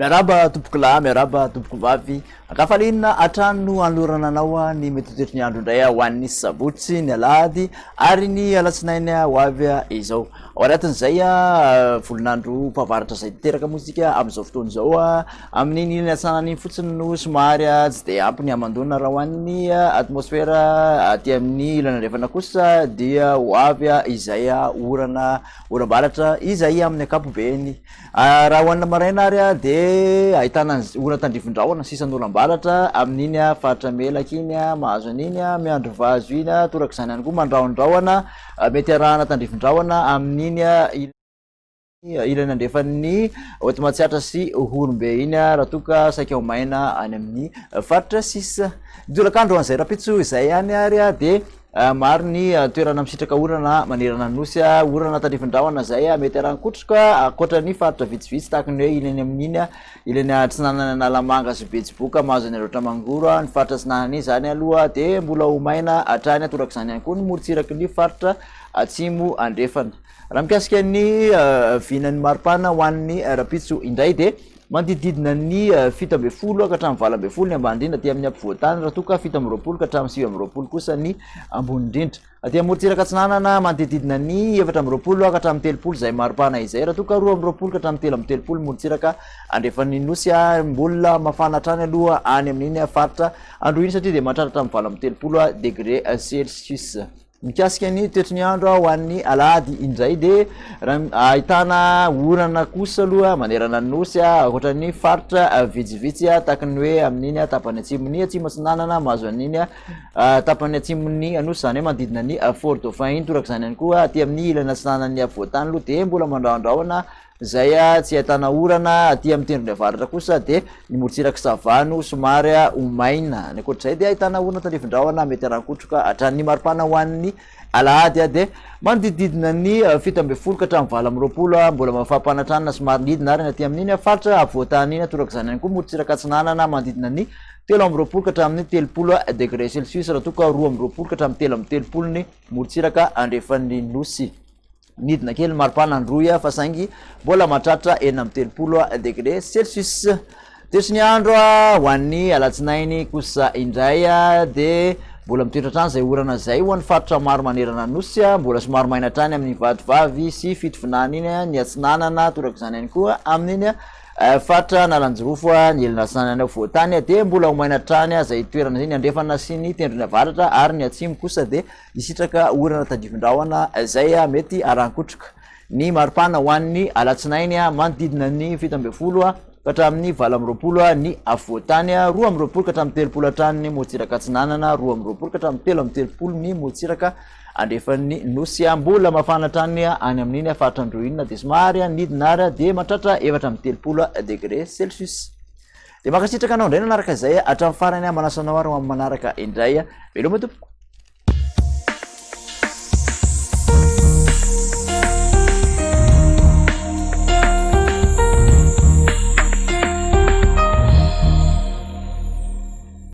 Miaraba tompoko lahy, miaraba tompoko vavy. Akafalinina atrano anlorana anao ny mety toetry ny andro indray ho an'ny sabotsy, ny alahady ary ny alatsinainy ho avy izao. Ao anatin'izay volonandro mpavaratra izay teraka mozika amin'izao fotoana izao amin'ny ilany antsanany fotsiny no somary tsy dia ampy ny amandona raha ho an'ny atmosfera aty amin'ny ilana andrefana kosa dia ho avy izay oram-baratra izay amin'ny ankapobeny. Raha ho an'ny maraina ary dia ahitana orana tandrifin-drahona sisan'oram-baratra amin'iny faritra melaka iny mahazo an'iny miandro vazo iny torak'izany ihany koa mandrahondrahona mety arahana tandrifin-drahona amin'iny ilany andrefan'ny Otmatsiatra sy Ohorombe iny raha toka saika ho maina any amin'ny faritra sisa. Jolakandro an'izay rapitso izay ihany ary dia maro ny toerana misitraka orana manerana nosy orana tandrifin-drahona zay mety arankotroka akoatra ny faritra vitsivitsy tahaka ny hoe ilany amin'iny ilany atsinanana Analamanga sy Betsiboka mahazo any Androatra Mangoro ny faritra atsinanany zany aloha dia mbola ho maina hatrany torak'izany ihany koa ny morotsiraky ny faritra atsimo andrefana. Raha mikasika ny vinan'ny maripana ho an'ny rapitso indray dia mandididina ny 7 ka hatramin'ny 8 ny ambany indrindra aty amin'ny ampovoantany raha toka 7 ka hatramin'ny 9 kosa ny ambony indrindra. Aty amorotsiraka atsinanana mandididina ny 4 ka hatramin'ny 3 izay maripana izay raha toka 2 ka hatramin'ny 3 morotsiraka andrefan'ny nosy mbola mafana hatrany aloha any amin'iny faritra andro iny satria dia mahatratra hatramin'ny 3 degré Celsius. Mikasika ny toetry ny andro ho an'ny alahady indray dia ahitana orana kosa aloha manerana nosy akoatra ny faritra vitsivitsy tahaka ny hoe amin'iny tapany atsimon'ny atsimo atsinanana mahazo an'iny tapany atsimon'ny nosy zany hoe manodidina ny Fort Dauphin iny torak'izany ihany koa aty amin'ny ilana atsinanan'ny avoantany aloha dia mbola mandrahondrahona zay tsy ahitana orana aty amin'ny tendrony avaratra kosa dia ny morotsiraka Savano somary omaina. Ny ankoatr'izay dia ahitana orana tandrifin-drahona mety arankotroka hatrany maripana ho an'ny alahady dia manodididina ny 7 ka hatramin'ny 20 mbola mafampanatranana somary nidina ary aty amin'iny faritra avoantany iny torak'izany ihany koa morotsiraka atsinanana manodidina ny 13 ka hatramin'ny 30 degré Celsius raha toka 12 ka hatramin'ny 13 ny morotsiraka andrefan'ny nosy. Nidina kely maripana androy fa saingy mbola mahatratra 30 degré Celsius. Toetry ny andro ho an'ny alatsinainy kosa indray dia mbola mitoetra hatrany zay orana zay ho an'ny faritra maro manerana nosy mbola somary maina hatrany amin'ny vadivavy sy fitovinany iny ny atsinanana torak'izany ihany koa amin'iny faritra Nalanjirofo ny ilana atsinanana voantany dia mbola ho maina hatrany zay toerana zay ny andrefana sy ny tendrony avaratra ary ny atsimo kosa dia isitraka orana tandrifin-drahona zay mety arankotroka. Ny maripana ho an'ny alatsinainy manodidina ny 7 ka hatramin'ny 20 ny avoantany 12 ka hatramin'ny 30 hatrany ny morotsiraka atsinanana 12 ka hatramin'ny 13 ny morotsiraka andrefan'ny nosy mbola mafana hatrany any amin'iny faritra androinina dia somary nidina ary dia mahatratra 30 degré Celsius. Dia makasitraka anao indray nanaraka izay hatramin'ny farany manasanao ary amin'ny manaraka indray veloma tompoko.